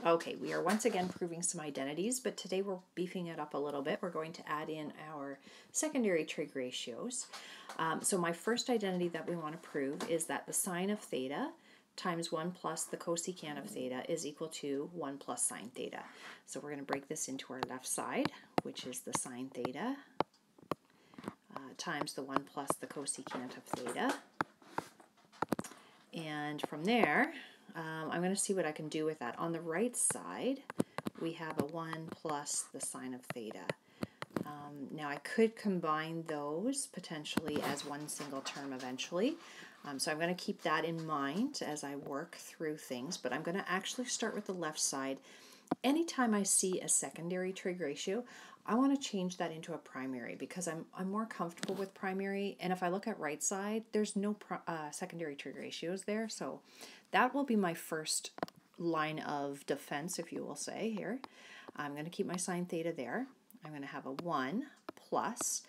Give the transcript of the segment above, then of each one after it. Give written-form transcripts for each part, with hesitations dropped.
Okay, we are once again proving some identities, but today we're beefing it up a little bit. We're going to add in our secondary trig ratios. So my first identity that we want to prove is that the sine of theta times 1 plus the cosecant of theta is equal to 1 plus sine theta. So we're going to break this into our left side, which is the sine theta, times the 1 plus the cosecant of theta. And from there, I'm going to see what I can do with that. On the right side, we have a 1 plus the sine of theta. Now I could combine those potentially as one single term eventually. So I'm going to keep that in mind as I work through things, but I'm going to actually start with the left side. Anytime I see a secondary trig ratio, I want to change that into a primary because I'm more comfortable with primary. And if I look at right side, there's no secondary trig ratios there. So that will be my first line of defense, if you will say here. I'm going to keep my sine theta there. I'm going to have a 1 plus,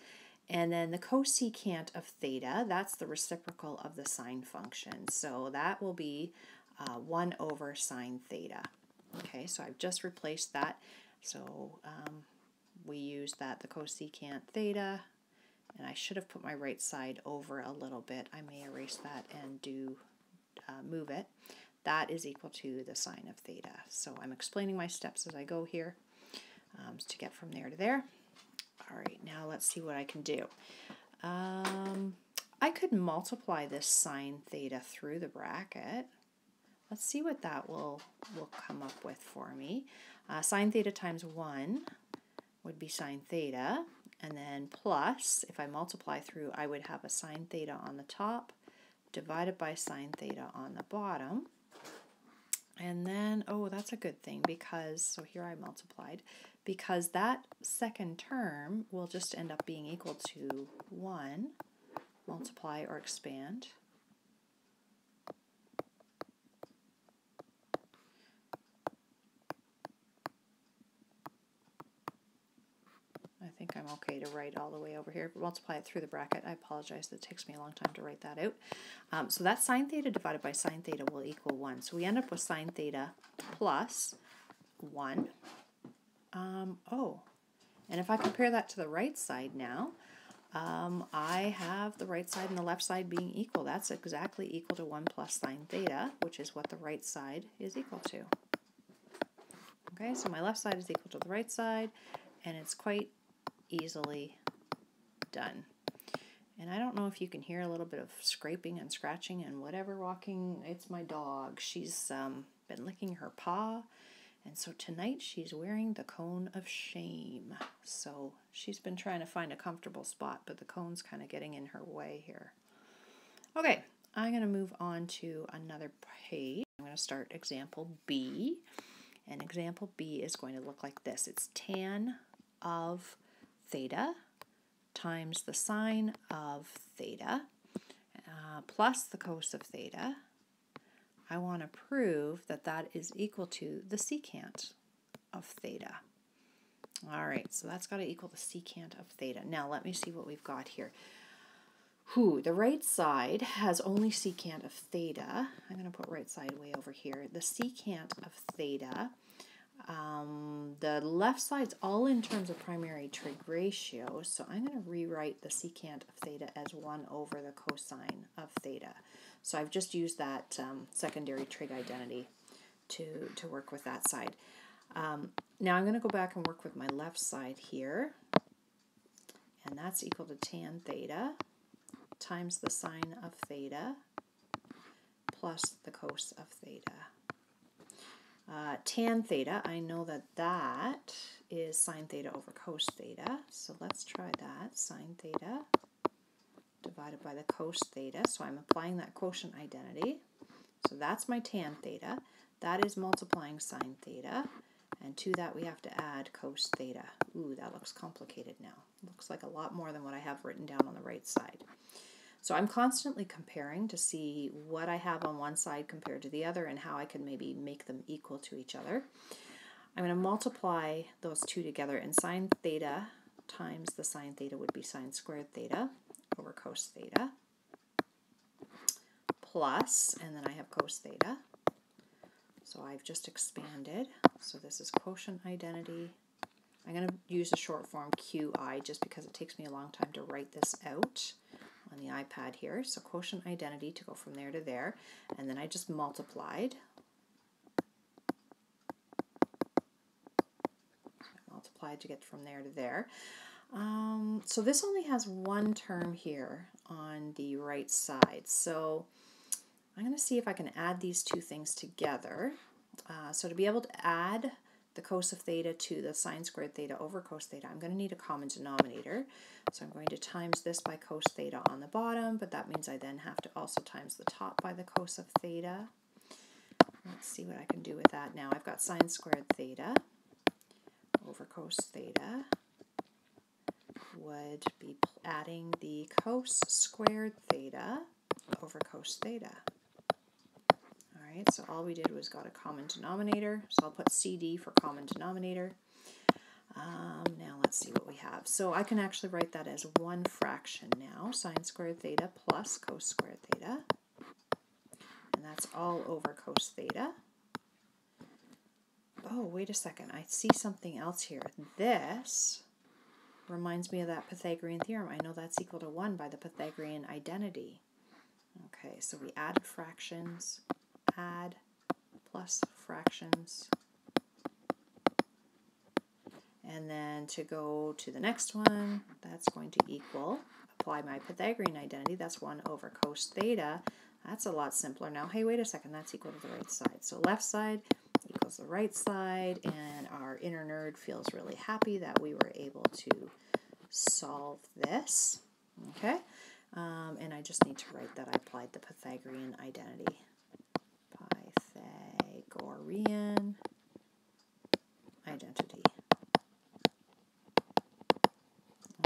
and then the cosecant of theta, that's the reciprocal of the sine function. So that will be 1 over sine theta. Okay, so I've just replaced that. So we use that, the cosecant theta, and I should have put my right side over a little bit. I may erase that and move it. That is equal to the sine of theta. So I'm explaining my steps as I go here to get from there to there. All right, now let's see what I can do. I could multiply this sine theta through the bracket. Let's see what that will come up with for me. Sine theta times 1 would be sine theta, and then plus, if I multiply through, I would have a sine theta on the top divided by sine theta on the bottom. And then, oh, that's a good thing because, so here I multiplied, because that second term will just end up being equal to 1, multiply or expand. I think I'm okay to write all the way over here. Multiply it through the bracket. I apologize, it takes me a long time to write that out. So that sine theta divided by sine theta will equal 1. So we end up with sine theta plus 1. Oh, and if I compare that to the right side now, I have the right side and the left side being equal. That's exactly equal to 1 plus sine theta, which is what the right side is equal to. Okay, so my left side is equal to the right side, and it's quite easily done. And I don't know if you can hear a little bit of scraping and scratching and whatever walking. It's my dog. She's been licking her paw, and so tonight she's wearing the cone of shame. So she's been trying to find a comfortable spot, but the cone's kind of getting in her way here. Okay, I'm going to move on to another page. I'm going to start example B, and example B is going to look like this. It's tan of theta times the sine of theta plus the cos of theta. I want to prove that that is equal to the secant of theta. All right, so that's got to equal the secant of theta. Now let me see what we've got here. The right side has only secant of theta. I'm going to put right side way over here. The secant of theta. The left side's all in terms of primary trig ratio, so I'm going to rewrite the secant of theta as 1 over the cosine of theta. So I've just used that secondary trig identity to work with that side. Now I'm going to go back and work with my left side here, and that's equal to tan theta times the sine of theta plus the cos of theta. Tan theta, I know that that is sine theta over cos theta, so let's try that. Sine theta divided by the cos theta, so I'm applying that quotient identity. So that's my tan theta. That is multiplying sine theta, and to that we have to add cos theta. Ooh, that looks complicated now. Looks like a lot more than what I have written down on the right side. So I'm constantly comparing to see what I have on one side compared to the other and how I can maybe make them equal to each other. I'm going to multiply those two together, and sine theta times the sine theta would be sine squared theta over cos theta plus, and then I have cos theta. So I've just expanded So this is quotient identity. I'm going to use the short form QI just because it takes me a long time to write this out on the iPad here. So quotient identity to go from there to there. And then I just multiplied. So I multiplied to get from there to there. So this only has one term here on the right side. So I'm going to see if I can add these two things together. So to be able to add the cos of theta to the sine squared theta over cos theta, I'm going to need a common denominator. So I'm going to times this by cos theta on the bottom, but that means I then have to also times the top by the cos of theta. Let's see what I can do with that now. I've got sine squared theta over cos theta would be adding the cos squared theta over cos theta. Alright, so all we did was got a common denominator, so I'll put CD for common denominator. Now let's see what we have. So I can actually write that as one fraction now, sine squared theta plus cos squared theta, and that's all over cos theta. Oh, wait a second, I see something else here. This reminds me of that Pythagorean theorem. I know that's equal to 1 by the Pythagorean identity. Okay, so we added fractions, add plus fractions, and then to go to the next one, that's going to equal, apply my Pythagorean identity, that's 1 over cos theta. That's a lot simpler now. Hey, wait a second, that's equal to the right side. So left side equals the right side, and our inner nerd feels really happy that we were able to solve this. Okay, and I just need to write that I applied the Pythagorean identity. Pythagorean identity.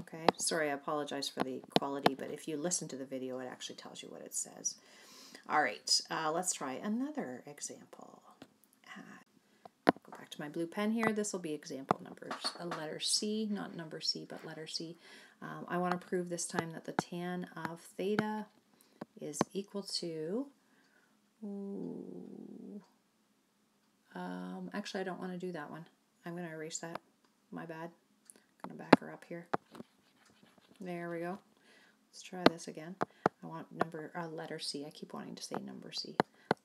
Okay, sorry, I apologize for the quality, but if you listen to the video, it actually tells you what it says. All right, let's try another example. Go back to my blue pen here. This will be example numbers, letter C, not number C, but letter C. I want to prove this time that the tan of theta is equal to, actually I don't want to do that one. I'm going to erase that. My bad. I'm going to back her up here. There we go. Let's try this again. I want letter C. I keep wanting to say number C.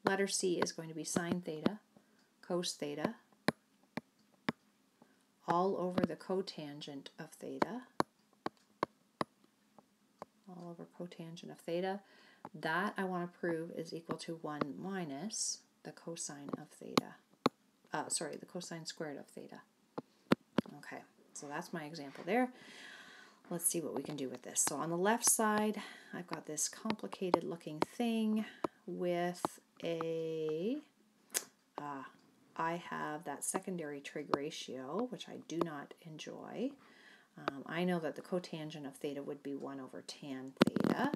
Letter C is going to be sine theta, cos theta, all over the cotangent of theta, all over cotangent of theta. That I want to prove is equal to 1 minus the cosine of theta. The cosine squared of theta. Okay, so that's my example there. Let's see what we can do with this. So on the left side, I've got this complicated looking thing with a, I have that secondary trig ratio, which I do not enjoy. I know that the cotangent of theta would be 1 over tan theta.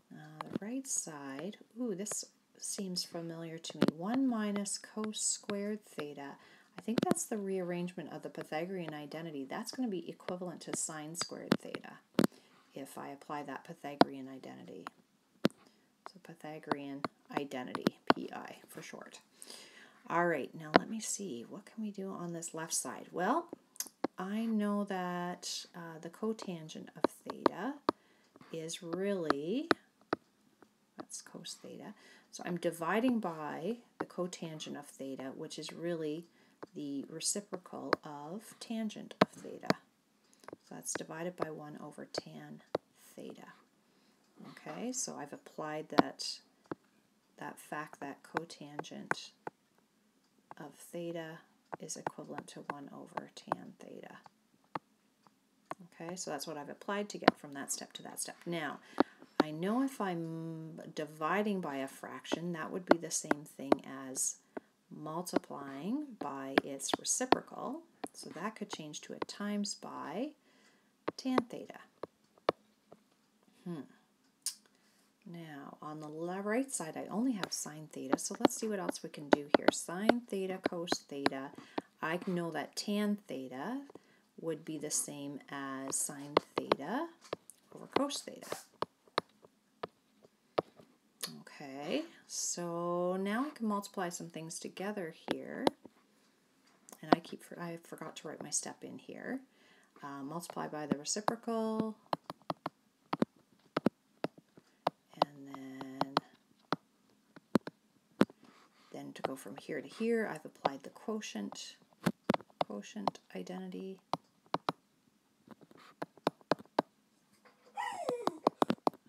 The right side, ooh, this seems familiar to me. 1 minus cos squared theta. I think that's the rearrangement of the Pythagorean identity. That's going to be equivalent to sine squared theta if I apply that Pythagorean identity. So Pythagorean identity, PI for short. All right, now let me see. What can we do on this left side? Well, I know that the cotangent of theta is really, that's cos theta. So I'm dividing by the cotangent of theta, which is really the reciprocal of tangent of theta. So that's divided by 1 over tan theta. Okay, so I've applied that fact that cotangent of theta is equivalent to 1 over tan theta. Okay, so that's what I've applied to get from that step to that step. Now, I know if I'm dividing by a fraction, that would be the same thing as multiplying by its reciprocal, so that could change to a times by tan theta. Now, on the right side, I only have sine theta, so let's see what else we can do here. Sine theta, cos theta. I know that tan theta would be the same as sine theta over cos theta. Okay, so now I can multiply some things together here. and I forgot to write my step in here. Multiply by the reciprocal, and then to go from here to here, I've applied the quotient identity.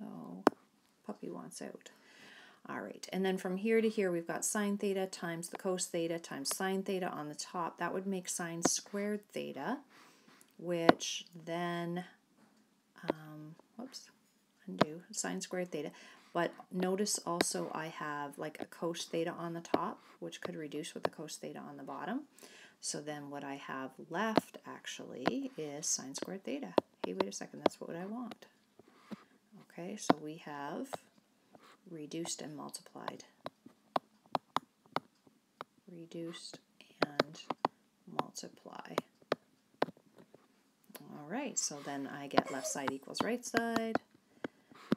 Oh, puppy wants out. All right, and then from here to here, we've got sine theta times the cos theta times sine theta on the top. That would make sine squared theta, which then, undo, sine squared theta. But notice also I have like a cos theta on the top, which could reduce with the cos theta on the bottom. So then what I have left actually is sine squared theta. Hey, wait a second, that's what I want. Okay, so we have reduced and multiplied. Reduced and multiply. All right, so then I get left side equals right side,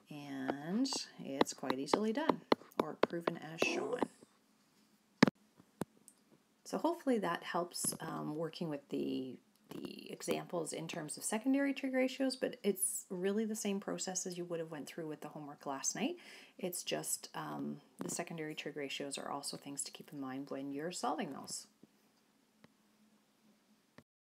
and it's quite easily done, or proven as shown. So hopefully that helps working with the examples in terms of secondary trig ratios, but it's really the same process as you would have went through with the homework last night. It's just the secondary trig ratios are also things to keep in mind when you're solving those.